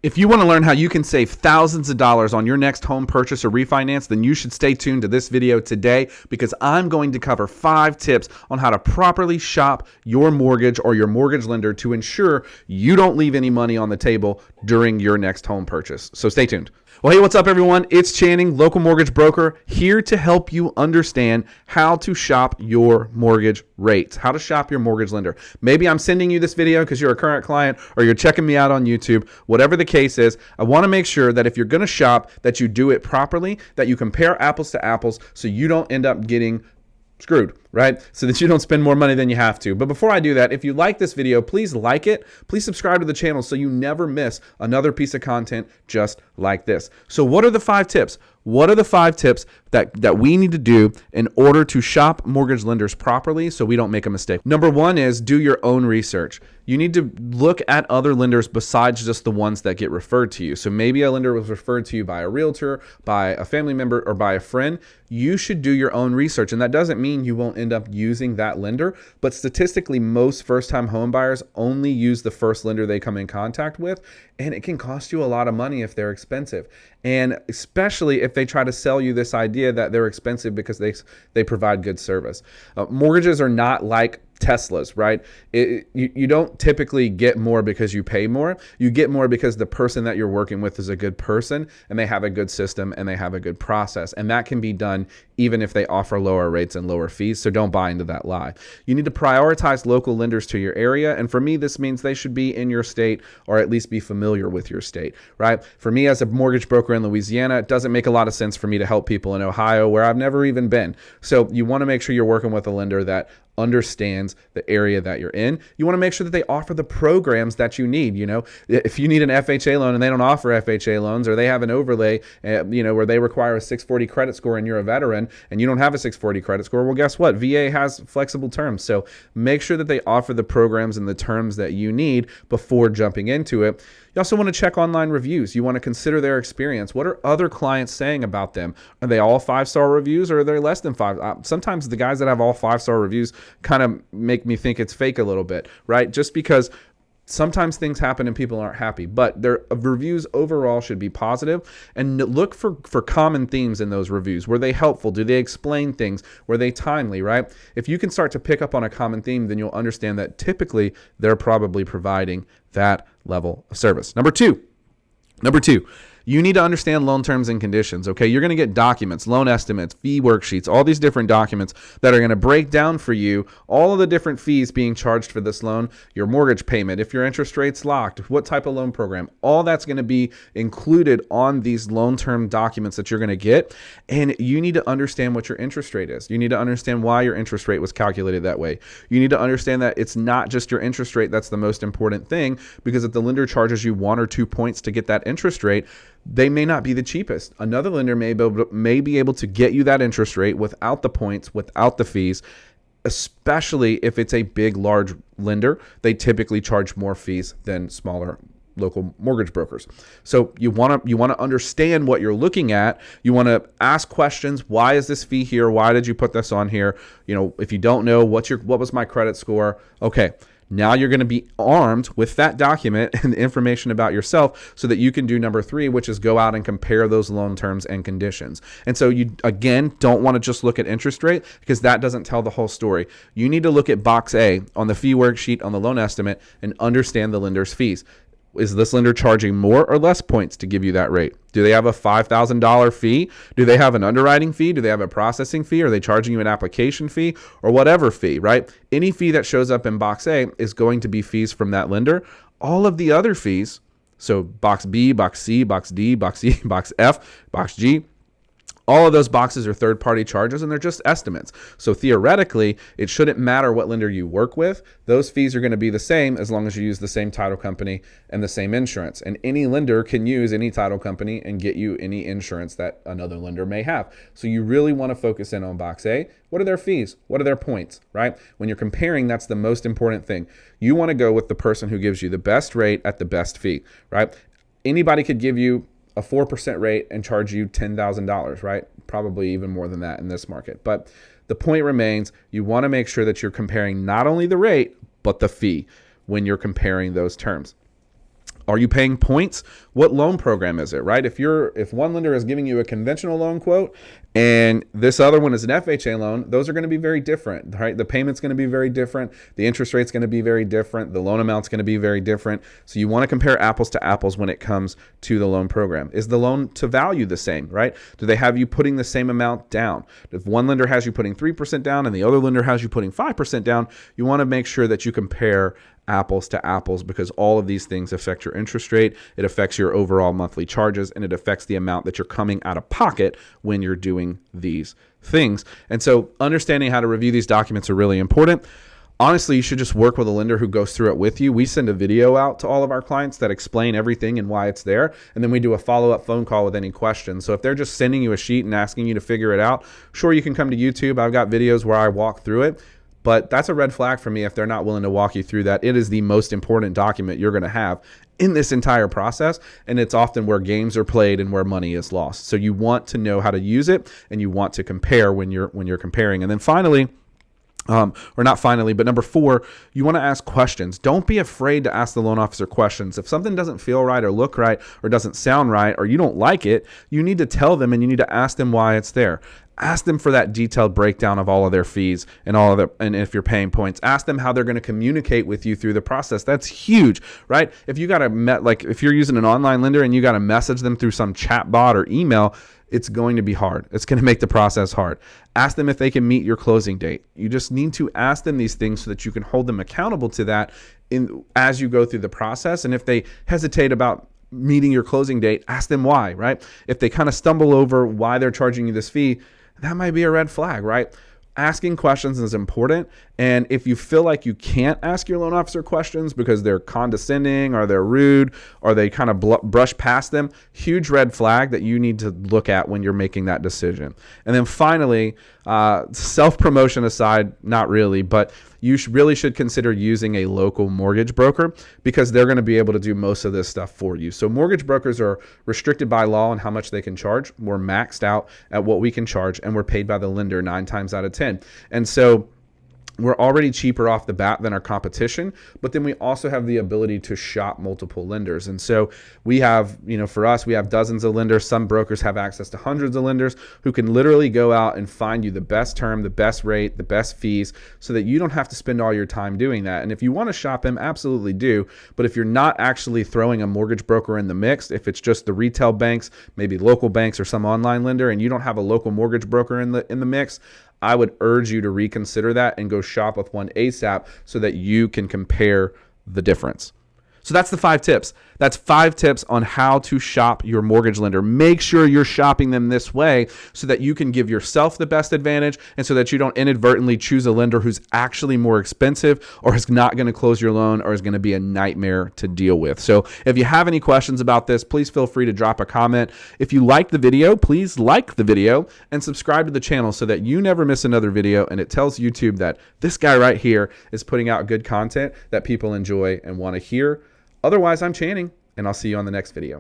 If you want to learn how you can save thousands of dollars on your next home purchase or refinance, then you should stay tuned to this video today because I'm going to cover 5 tips on how to properly shop your mortgage or your mortgage lender to ensure you don't leave any money on the table during your next home purchase. So stay tuned. Well, hey, what's up, everyone? It's Channing, local mortgage broker, here to help you understand how to shop your mortgage rates, how to shop your mortgage lender. Maybe I'm sending you this video because you're a current client or you're checking me out on YouTube. Whatever the case is, I want to make sure that if you're going to shop, that you do it properly, that you compare apples to apples so you don't end up getting screwed, right? So that you don't spend more money than you have to. But before I do that, if you like this video, please like it. Please subscribe to the channel so you never miss another piece of content just like this. So what are the 5 tips? What are the 5 tips that we need to do in order to shop mortgage lenders properly so we don't make a mistake? Number 1 is do your own research. You need to look at other lenders besides just the ones that get referred to you. So maybe a lender was referred to you by a realtor, by a family member, or by a friend. You should do your own research. And that doesn't mean you won't end up using that lender. But statistically, most first-time home buyers only use the first lender they come in contact with. And it can cost you a lot of money if they're expensive. And especially if they try to sell you this idea that they're expensive because they provide good service. Mortgages are not like Teslas, right? You don't typically get more because you pay more. You get more because the person that you're working with is a good person and they have a good system and they have a good process. And that can be done even if they offer lower rates and lower fees. So don't buy into that lie. You need to prioritize local lenders to your area. And for me, this means they should be in your state or at least be familiar with your state, right? For me as a mortgage broker in Louisiana, it doesn't make a lot of sense for me to help people in Ohio where I've never even been. So you want to make sure you're working with a lender that understands the area that you're in. You want to make sure that they offer the programs that you need. You know, if you need an FHA loan and they don't offer FHA loans, or they have an overlay, where they require a 640 credit score and you're a veteran and you don't have a 640 credit score, well, guess what? VA has flexible terms. So make sure that they offer the programs and the terms that you need before jumping into it. You also want to check online reviews. You want to consider their experience. What are other clients saying about them? Are they all 5-star reviews or are they less than 5? Sometimes the guys that have all 5-star reviews kind of make me think it's fake a little bit, right? Just because sometimes things happen and people aren't happy, but their reviews overall should be positive. And look for common themes in those reviews. Were they helpful? Do they explain things? Were they timely, right? If you can start to pick up on a common theme, then you'll understand that typically they're probably providing that level of service. Number two, you need to understand loan terms and conditions, okay? You're going to get documents, loan estimates, fee worksheets, all these different documents that are going to break down for you all of the different fees being charged for this loan, your mortgage payment, if your interest rate's locked, what type of loan program, all that's going to be included on these loan term documents that you're going to get. And you need to understand what your interest rate is. You need to understand why your interest rate was calculated that way. You need to understand that it's not just your interest rate that's the most important thing, because if the lender charges you 1 or 2 points to get that interest rate, they may not be the cheapest. Another lender may be able to get you that interest rate without the points, without the fees, especially if it's a big, large lender. They typically charge more fees than smaller local mortgage brokers. So you want to understand what you're looking at. You want to ask questions. Why is this fee here? Why did you put this on here? You know, if you don't know what was my credit score? Okay. Now you're going to be armed with that document and the information about yourself so that you can do number 3, which is go out and compare those loan terms and conditions. And so you, again, don't want to just look at interest rate because that doesn't tell the whole story. You need to look at box A on the fee worksheet on the loan estimate and understand the lender's fees. Is this lender charging more or less points to give you that rate? Do they have a $5,000 fee? Do they have an underwriting fee? Do they have a processing fee? Are they charging you an application fee or whatever fee, right? Any fee that shows up in box A is going to be fees from that lender. All of the other fees, so box B, box C, box D, box E, box F, box G, all of those boxes are third-party charges, and they're just estimates. So theoretically, it shouldn't matter what lender you work with. Those fees are going to be the same as long as you use the same title company and the same insurance. And any lender can use any title company and get you any insurance that another lender may have. So you really want to focus in on box A. What are their fees? What are their points, right? When you're comparing, that's the most important thing. You want to go with the person who gives you the best rate at the best fee, right? Anybody could give you a 4% rate and charge you $10,000, right? Probably even more than that in this market. But the point remains, you want to make sure that you're comparing not only the rate, but the fee when you're comparing those terms. Are you paying points? What loan program is it, right? If one lender is giving you a conventional loan quote and this other one is an FHA loan, those are going to be very different, right? The payment's going to be very different. The interest rate's going to be very different. The loan amount's going to be very different. So you want to compare apples to apples when it comes to the loan program. Is the loan to value the same, right? Do they have you putting the same amount down? If one lender has you putting 3% down and the other lender has you putting 5% down, you want to make sure that you compare apples to apples, because all of these things affect your interest rate, it affects your overall monthly charges, and it affects the amount that you're coming out of pocket when you're doing these things. And so understanding how to review these documents are really important. Honestly, you should just work with a lender who goes through it with you. We send a video out to all of our clients that explain everything and why it's there, and then we do a follow-up phone call with any questions. So if they're just sending you a sheet and asking you to figure it out, sure, you can come to YouTube. I've got videos where I walk through it. But that's a red flag for me if they're not willing to walk you through that. It is the most important document you're going to have in this entire process, and it's often where games are played and where money is lost. So you want to know how to use it, and you want to compare when you're comparing. And then finally, or not finally, but number 4, you want to ask questions. Don't be afraid to ask the loan officer questions. If something doesn't feel right or look right or doesn't sound right or you don't like it, you need to tell them and you need to ask them why it's there. Ask them for that detailed breakdown of all of their fees and and if you're paying points, ask them how they're going to communicate with you through the process. That's huge, right? If you got if you're using an online lender and you got to message them through some chat bot or email, it's going to be hard. It's going to make the process hard. Ask them if they can meet your closing date. You just need to ask them these things so that you can hold them accountable to that as you go through the process. And if they hesitate about meeting your closing date, ask them why, right? If they kind of stumble over why they're charging you this fee, that might be a red flag, right? Asking questions is important. And if you feel like you can't ask your loan officer questions because they're condescending or they're rude or they kind of brush past them, huge red flag that you need to look at when you're making that decision. And then finally, self-promotion aside, not really, but you really should consider using a local mortgage broker because they're going to be able to do most of this stuff for you. So mortgage brokers are restricted by law on how much they can charge. We're maxed out at what we can charge, and we're paid by the lender 9 times out of 10. And so we're already cheaper off the bat than our competition, but then we also have the ability to shop multiple lenders. And so we have, for us, we have dozens of lenders. Some brokers have access to hundreds of lenders who can literally go out and find you the best term, the best rate, the best fees, so that you don't have to spend all your time doing that. And if you want to shop them, absolutely do. But if you're not actually throwing a mortgage broker in the mix, if it's just the retail banks, maybe local banks or some online lender, and you don't have a local mortgage broker in the mix, I would urge you to reconsider that and go shop with one ASAP so that you can compare the difference. So that's the 5 tips. That's 5 tips on how to shop your mortgage lender. Make sure you're shopping them this way so that you can give yourself the best advantage and so that you don't inadvertently choose a lender who's actually more expensive or is not going to close your loan or is going to be a nightmare to deal with. So if you have any questions about this, please feel free to drop a comment. If you like the video, please like the video and subscribe to the channel so that you never miss another video and it tells YouTube that this guy right here is putting out good content that people enjoy and want to hear. Otherwise, I'm Channing, and I'll see you on the next video.